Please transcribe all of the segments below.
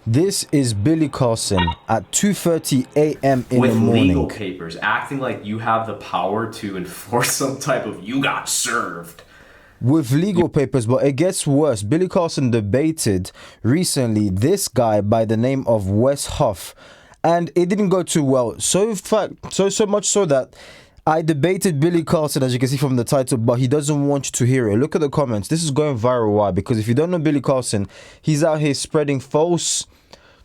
This is Billy Carson at 2:30 a.m. in the with morning. legal papers, acting like you have the power to enforce some type of "you got served." With legal papers, but it gets worse. Billy Carson debated recently this guy by the name of Wes Huff, and it didn't go too well. So much so that I debated Billy Carson, as you can see from the title, but he doesn't want you to hear it. Look at the comments. This is going viral. Why? Because if you don't know Billy Carson, he's out here spreading false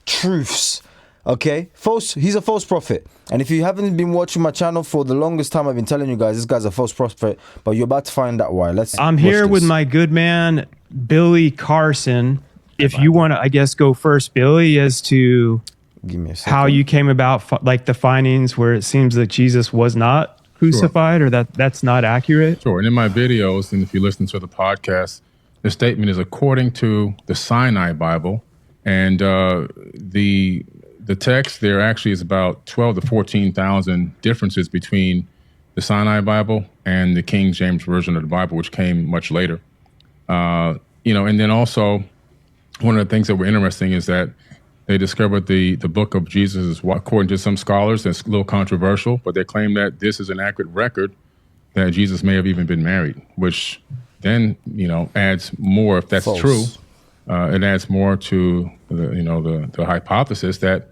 truths. Okay, he's a false prophet. And if you haven't been watching my channel for the longest time, I've been telling you guys this guy's a false prophet, but you're about to find out why. I'm here with my good man Billy Carson. If you want to, I guess, go first, Billy, as to Give me a second. how you came about like the findings where it seems that Jesus was not crucified, or that's not accurate. Sure. And in my videos, and if you listen to the podcast, the statement is according to the Sinai Bible, and the text there actually is about 12 to 14,000 differences between the Sinai Bible and the King James Version of the Bible, which came much later. And then also one of the things that were interesting is that they discovered the book of Jesus is, according to some scholars, it's a little controversial, but they claim that this is an accurate record that Jesus may have even been married, which then, adds more, if that's False. true. It adds more to the hypothesis that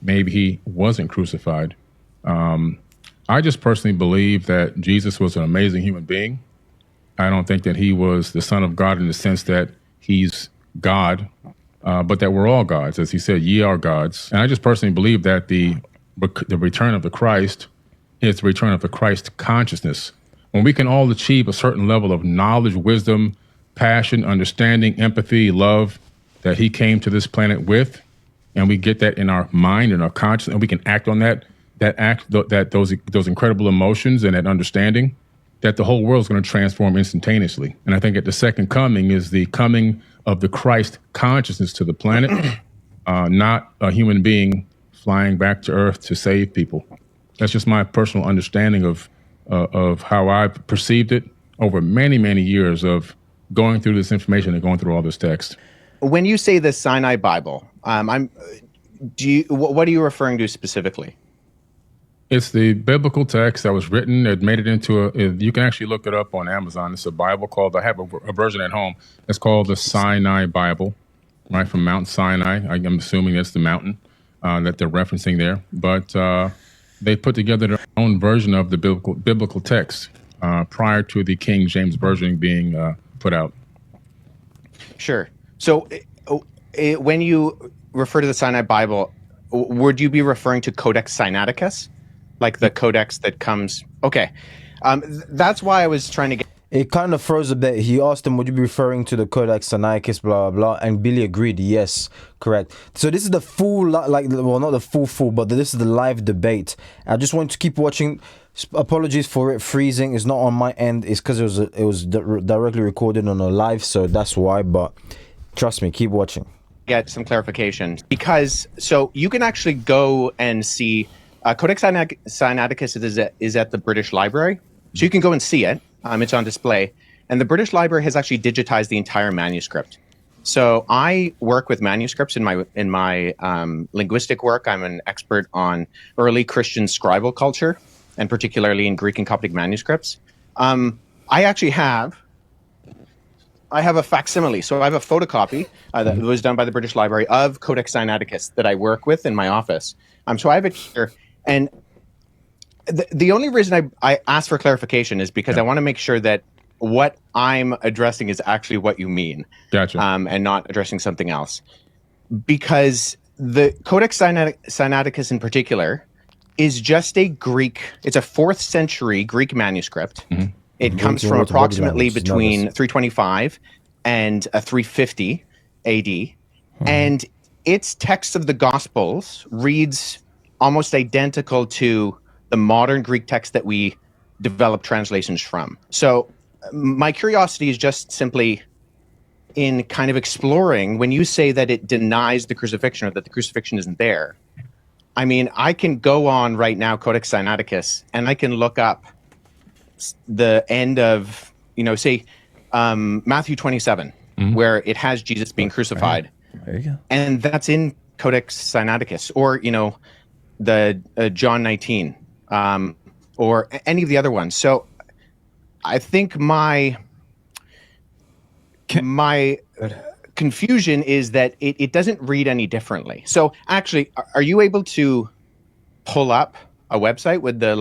maybe he wasn't crucified. I just personally believe that Jesus was an amazing human being. I don't think that he was the Son of God in the sense that he's God, but that we're all gods. As he said, ye are gods. And I just personally believe that the return of the Christ is the return of the Christ consciousness. When we can all achieve a certain level of knowledge, wisdom, passion, understanding, empathy, love that he came to this planet with, and we get that in our mind and our conscience, and we can act on those incredible emotions and that understanding, that the whole world is going to transform instantaneously. And I think at the second coming is the coming of the Christ consciousness to the planet, not a human being flying back to Earth to save people. That's just my personal understanding of how I've perceived it over many, many years of going through this information and going through all this text. When you say the Sinai Bible, what are you referring to specifically? It's the biblical text that was written. It made it into you can actually look it up on Amazon. It's a Bible called, I have a version at home. It's called the Sinai Bible, right, from Mount Sinai. I'm assuming that's the mountain that they're referencing there. But they put together their own version of the biblical text prior to the King James Version being put out. Sure. So when you refer to the Sinai Bible, would you be referring to Codex Sinaiticus? Like the codex that comes... Okay. That's why I was trying to get... It kind of froze a bit. He asked him, would you be referring to the Codex Sinaiticus, blah, blah, blah. And Billy agreed, yes, correct. So this is the full, not the full, but this is the live debate. I just want to keep watching. Apologies for it freezing. It's not on my end. It's because it was directly recorded on a live, so that's why. But trust me, keep watching. Get some clarification. Because, so you can actually go and see... Codex Sinaiticus is at the British Library, so you can go and see it. It's on display, and the British Library has actually digitized the entire manuscript. So I work with manuscripts in my linguistic work. I'm an expert on early Christian scribal culture, and particularly in Greek and Coptic manuscripts. I actually have a facsimile, so I have a photocopy that was done by the British Library of Codex Sinaiticus that I work with in my office. So I have it here. And the only reason I asked for clarification is because I want to make sure that what I'm addressing is actually what you mean. Gotcha. And not addressing something else. Because the Codex Sinaiticus in particular is just it's a 4th century Greek manuscript. Mm-hmm. It comes from approximately between 325 and 350 AD. Mm-hmm. And its text of the Gospels reads almost identical to the modern Greek text that we develop translations from. So my curiosity is just simply in kind of exploring, when you say that it denies the crucifixion or that the crucifixion isn't there, I mean, I can go on right now, Codex Sinaiticus, and I can look up the end of, say, Matthew 27, where it has Jesus being crucified. There you go. And that's in Codex Sinaiticus, or the John 19, or any of the other ones. So I think my confusion is that it doesn't read any differently. So actually, are you able to pull up a website with the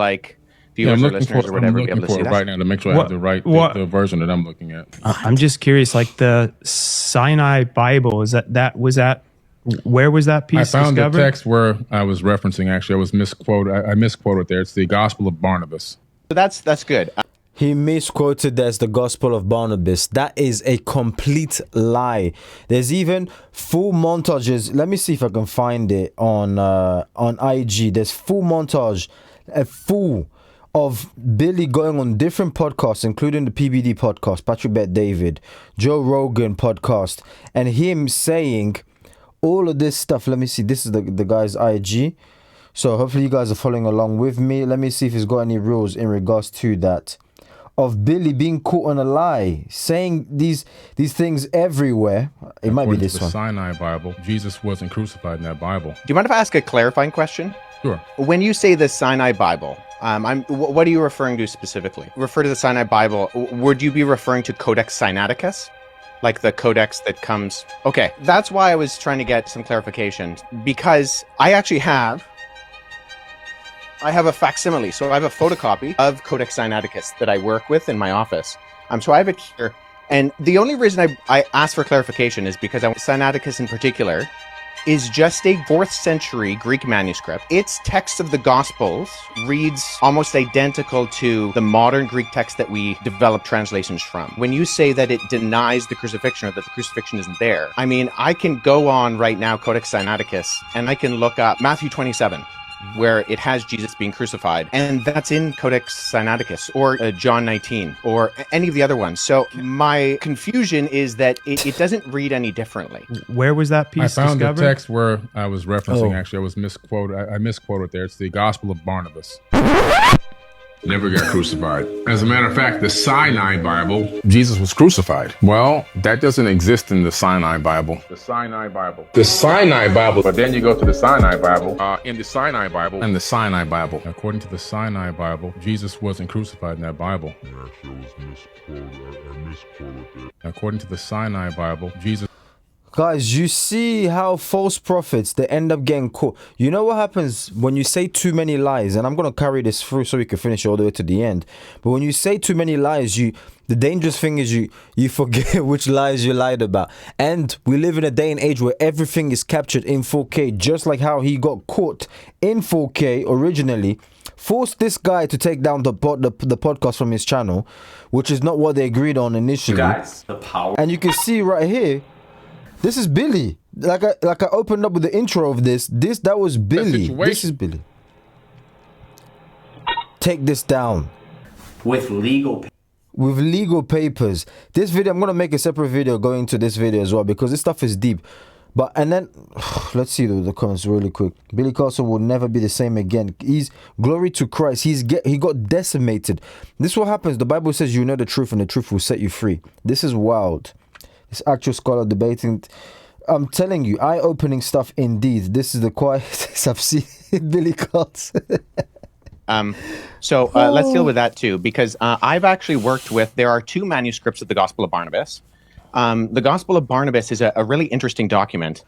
viewers or listeners or whatever I'm be able looking to see for it that? right now to make sure I have the right the version that I'm looking at. I'm just curious, like the Sinai Bible, was that where was that piece I found discovered? the text where I was referencing. Actually, I was misquoted. I misquoted there. It's the Gospel of Barnabas. So that's good. He misquoted as the Gospel of Barnabas. That is a complete lie. There's even full montages. Let me see if I can find it on IG. There's full montage, full of Billy going on different podcasts, including the PBD podcast, Patrick Bet David, Joe Rogan podcast, and him saying all of this stuff. Let me see. This is the guy's IG. So hopefully you guys are following along with me. Let me see if he's got any rules in regards to that. Of Billy being caught on a lie, saying these things everywhere. It might be this the one. Sinai Bible. Jesus wasn't crucified in that Bible. Do you mind if I ask a clarifying question? Sure. When you say the Sinai Bible, what are you referring to specifically? Refer to the Sinai Bible. Would you be referring to Codex Sinaiticus? Like the codex that comes... Okay, that's why I was trying to get some clarification, because I actually have a facsimile. So I have a photocopy of Codex Sinaiticus that I work with in my office. So I have it here. And the only reason I asked for clarification is because Sinaiticus in particular is just a 4th century Greek manuscript. Its text of the Gospels reads almost identical to the modern Greek text that we develop translations from. When you say that it denies the crucifixion or that the crucifixion isn't there, I mean, I can go on right now, Codex Sinaiticus, and I can look up Matthew 27. Where it has Jesus being crucified, and that's in Codex Sinaiticus, or John 19, or any of the other ones. So my confusion is that it doesn't read any differently. Where was that piece I found discovered? the text where I was referencing. Actually, I was misquoted. I misquoted there. It's the Gospel of Barnabas. Never got crucified. As a matter of fact, the Sinai Bible, Jesus was crucified. Well, that doesn't exist in the Sinai Bible. The Sinai Bible. The Sinai Bible. But then you go to the Sinai Bible. In the Sinai Bible. And the Sinai Bible. According to the Sinai Bible, Jesus wasn't crucified in that Bible. Actually, I was misquoted. I misquoted it. According to the Sinai Bible, Jesus... Guys, you see how false prophets, they end up getting caught. You know what happens when you say too many lies, and I'm going to carry this through so we can finish all the way to the end. But when you say too many lies, the dangerous thing is you forget which lies you lied about. And we live in a day and age where everything is captured in 4K, just like how he got caught in 4K originally. Forced this guy to take down the podcast from his channel, which is not what they agreed on initially. Guys, the power. And you can see right here, this is Billy. Like I opened up with the intro of this. That was Billy. This is Billy. Take this down. With legal papers. This video, I'm going to make a separate video going to this video as well, because this stuff is deep. But, and then, let's see the comments really quick. Billy Carson will never be the same again. Glory to Christ. He got decimated. This is what happens. The Bible says you know the truth and the truth will set you free. This is wild. This actual scholar debating. I'm telling you, eye-opening stuff indeed. This is the quietest I've seen Billy Carson. Let's deal with that too, because I've actually worked with, there are 2 manuscripts of the Gospel of Barnabas. The Gospel of Barnabas is a really interesting document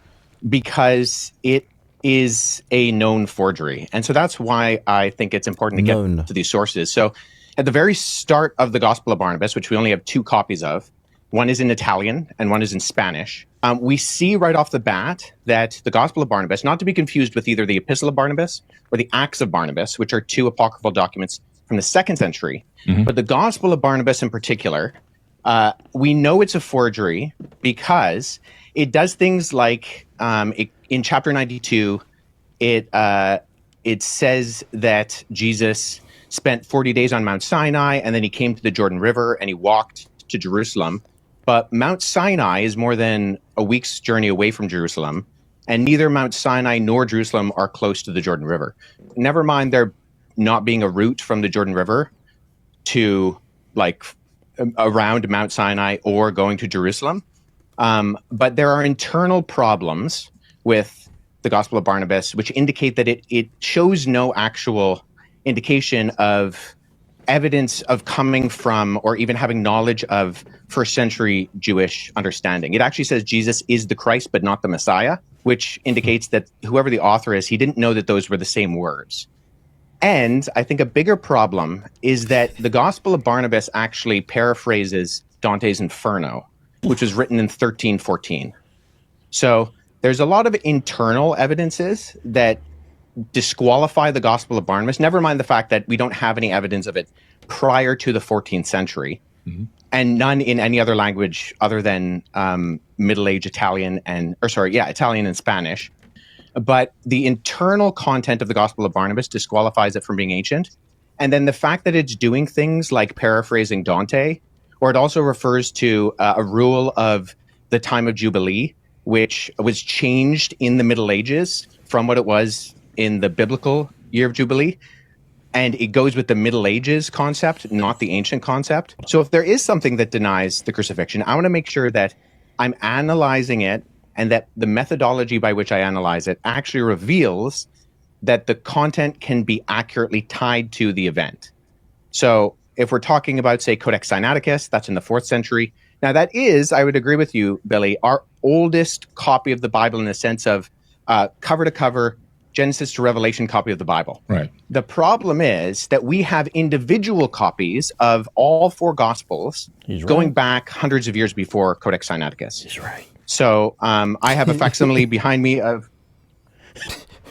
because it is a known forgery. And so that's why I think it's important to get to these sources. So at the very start of the Gospel of Barnabas, which we only have 2 copies of, one is in Italian and one is in Spanish. We see right off the bat that the Gospel of Barnabas, not to be confused with either the Epistle of Barnabas or the Acts of Barnabas, which are 2 apocryphal documents from the 2nd century, but the Gospel of Barnabas in particular, we know it's a forgery because it does things like in chapter 92, it says that Jesus spent 40 days on Mount Sinai, and then he came to the Jordan River and he walked to Jerusalem. But Mount Sinai is more than a week's journey away from Jerusalem, and neither Mount Sinai nor Jerusalem are close to the Jordan River. Never mind there not being a route from the Jordan River to around Mount Sinai or going to Jerusalem. But there are internal problems with the Gospel of Barnabas, which indicate that it shows no actual indication of evidence of coming from or even having knowledge of first century Jewish understanding. It actually says Jesus is the Christ, but not the Messiah, which indicates that whoever the author is, he didn't know that those were the same words. And I think a bigger problem is that the Gospel of Barnabas actually paraphrases Dante's Inferno, which was written in 1314. So there's a lot of internal evidences that disqualify the Gospel of Barnabas, never mind the fact that we don't have any evidence of it prior to the 14th century, and none in any other language other than Middle Age Italian Italian and Spanish. But the internal content of the Gospel of Barnabas disqualifies it from being ancient. And then the fact that it's doing things like paraphrasing Dante, or it also refers to a rule of the time of Jubilee, which was changed in the Middle Ages from what it was in the biblical year of Jubilee. And it goes with the Middle Ages concept, not the ancient concept. So if there is something that denies the crucifixion, I want to make sure that I'm analyzing it and that the methodology by which I analyze it actually reveals that the content can be accurately tied to the event. So if we're talking about, say, Codex Sinaiticus, that's in the 4th century. Now that is, I would agree with you, Billy, our oldest copy of the Bible in the sense of cover to cover, Genesis to Revelation copy of the Bible. Right. The problem is that we have individual copies of all 4 Gospels going back hundreds of years before Codex Sinaiticus. He's right. So I have a facsimile behind me of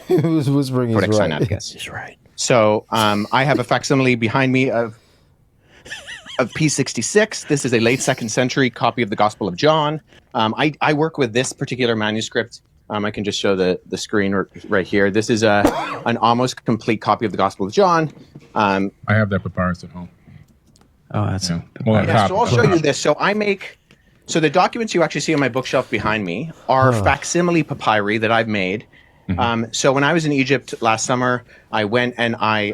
Who's whispering is Codex right. Sinaiticus. He's right. So I have a facsimile behind me of P66. This is a late 2nd century copy of the Gospel of John. I work with this particular manuscript. I can just show the screen right here. This is an almost complete copy of the Gospel of John. I have that papyrus at home. Oh, that's Yeah. Well, Yeah, so I'll show you this. So the documents you actually see on my bookshelf behind me are facsimile papyri that I've made. So when I was in Egypt last summer, I went and I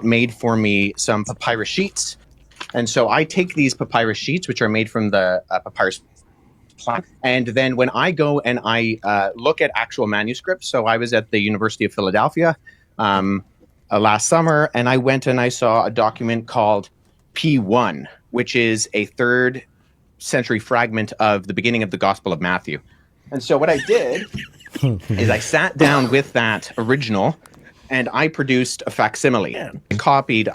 made for me some papyrus sheets. And so I take these papyrus sheets, which are made from the papyrus plant, and then when I go and I look at actual manuscripts, so I was at the University of Philadelphia last summer, and I went and I saw a document called P1, which is a 3rd century fragment of the beginning of the Gospel of Matthew. And so what I did is I sat down with that original and I produced a facsimile. I copied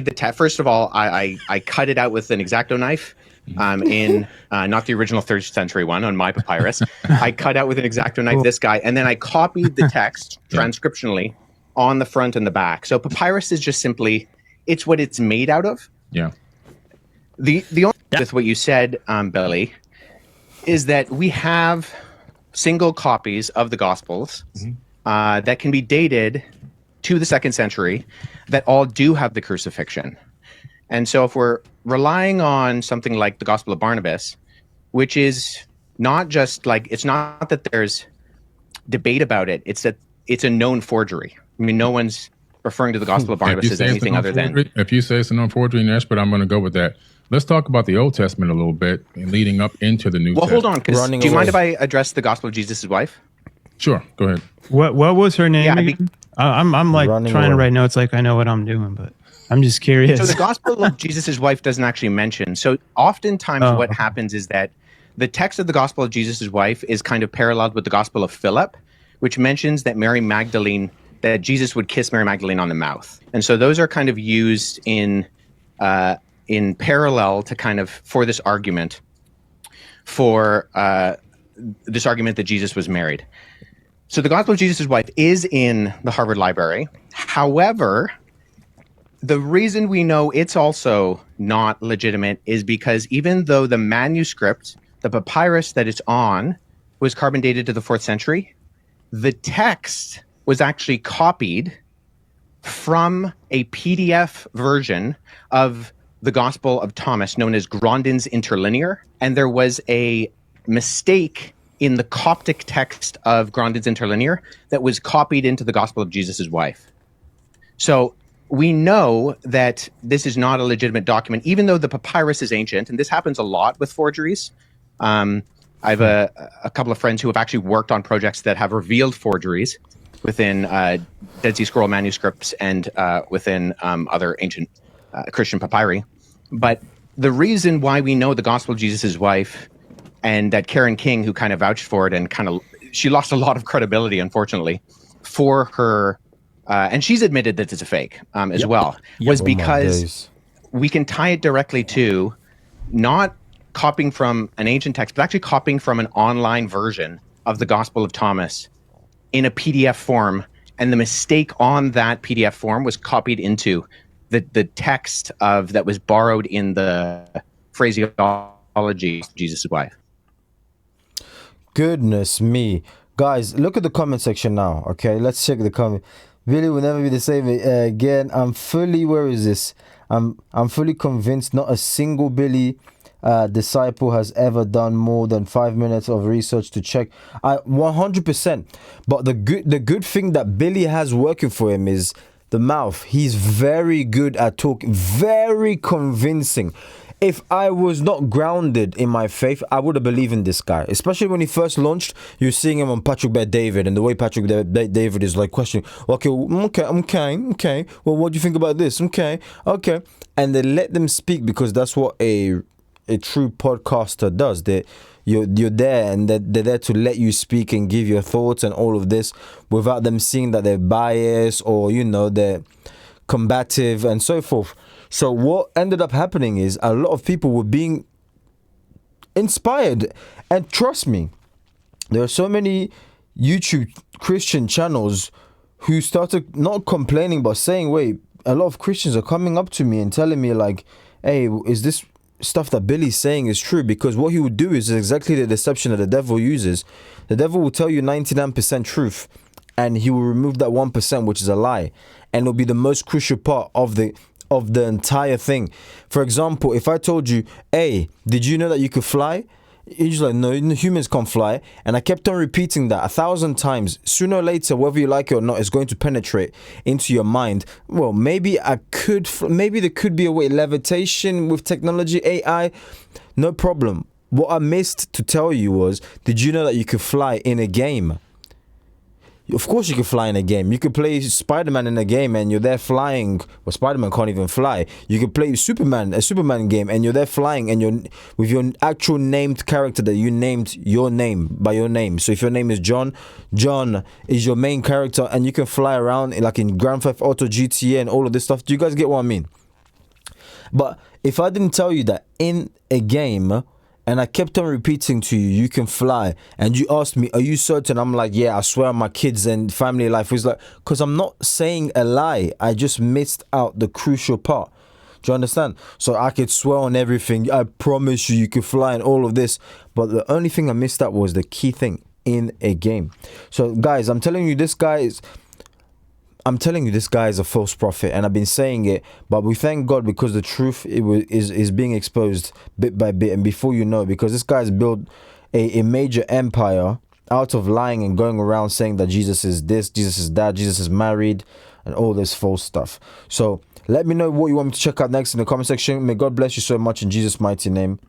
the text. First of all, I cut it out with an X-Acto knife in not the original 3rd century one on my papyrus. I cut out with an X-Acto knife this guy, and then I copied the text transcriptionally on the front and the back. So papyrus is just simply, it's what it's made out of. Yeah. The only with what you said, Billy, is that we have single copies of the Gospels that can be dated to the 2nd century that all do have the crucifixion. And so if we're relying on something like the Gospel of Barnabas, which is not just like, it's not that there's debate about it, it's that it's a known forgery. I mean, no one's referring to the Gospel of Barnabas as anything other than... If you say it's a known forgery and expert, I'm going to go with that. Let's talk about the Old Testament a little bit and leading up into the New Testament. Well, hold on, because do you mind if I address the Gospel of Jesus' wife? Sure, go ahead. What was her name again? I'm like Running trying to away. write notes like I know what I'm doing, but I'm just curious. So the Gospel of Jesus' wife doesn't actually mention. So oftentimes what happens is that the text of the Gospel of Jesus' wife is kind of paralleled with the Gospel of Philip, which mentions that that Jesus would kiss Mary Magdalene on the mouth. And so those are kind of used in parallel to kind of for this argument that Jesus was married. So the Gospel of Jesus' wife is in the Harvard Library. However, the reason we know it's also not legitimate is because even though the manuscript, the papyrus that it's on, was carbon dated to the 4th century, the text was actually copied from a PDF version of the Gospel of Thomas known as Grandin's Interlinear, and there was a mistake in the Coptic text of Grandin's Interlinear that was copied into the Gospel of Jesus' wife. So we know that this is not a legitimate document, even though the papyrus is ancient, and this happens a lot with forgeries. I have a couple of friends who have actually worked on projects that have revealed forgeries within Dead Sea Scroll manuscripts and within other ancient Christian papyri. But the reason why we know the Gospel of Jesus' wife, and that Karen King, who kind of vouched for it and she lost a lot of credibility, unfortunately, for her, and she's admitted that it's a fake as well, was because we can tie it directly to not copying from an ancient text, but actually copying from an online version of the Gospel of Thomas in a PDF form. And the mistake on that PDF form was copied into the text that was borrowed in the phraseology of Jesus' wife. Goodness me. Guys, look at the comment section now, okay? Let's check the comment. Billy will never be the same again. I'm fully, where is this? I'm fully convinced not a single Billy disciple has ever done more than 5 minutes of research to check. 100%. But the good thing that Billy has working for him is the mouth. He's very good at talking, very convincing. If I was not grounded in my faith, I would have believed in this guy. Especially when he first launched, you're seeing him on Patrick Bet David, and the way Patrick Bet David is like questioning, okay. Well, what do you think about this? Okay. And they let them speak because that's what a true podcaster does. You're there, and they're there to let you speak and give your thoughts and all of this without them seeing that they're biased or, they're combative and so forth. So what ended up happening is a lot of people were being inspired. And trust me, there are so many YouTube Christian channels who started not complaining but saying, wait, a lot of Christians are coming up to me and telling me like, hey, is this stuff that Billy's saying is true? Because what he would do is exactly the deception that the devil uses. The devil will tell you 99% truth, and he will remove that 1%, which is a lie, and it'll be the most crucial part of the entire thing. For example, if I told you, hey, did you know that you could fly? You're just like, no, humans can't fly. And I kept on repeating that 1,000 times. Sooner or later, whether you like it or not, it's going to penetrate into your mind. Well, maybe maybe there could be a way. Levitation with technology, AI, no problem. What I missed to tell you was, did you know that you could fly in a game? Of course you can fly in a game. You could play Spider-Man in a game and you're there flying. Well, Spider-Man can't even fly. You could play a Superman game, and you're there flying, and you're with your actual named character that you named your name by your name. So if your name is John is your main character, and you can fly around like in Grand Theft Auto, GTA, and all of this stuff. Do you guys get what I mean? But if I didn't tell you that in a game, and I kept on repeating to you, you can fly, and you asked me, are you certain? I'm like, yeah, I swear on my kids and family life. It's like, because I'm not saying a lie. I just missed out the crucial part. Do you understand? So I could swear on everything. I promise you can fly and all of this. But the only thing I missed out was the key thing in a game. So guys, I'm telling you, this guy is a false prophet, and I've been saying it, but we thank God because the truth is being exposed bit by bit, and before you know, because this guy's built a major empire out of lying and going around saying that Jesus is this, Jesus is that, Jesus is married, and all this false stuff. So let me know what you want me to check out next in the comment section. May God bless you so much in Jesus' mighty name.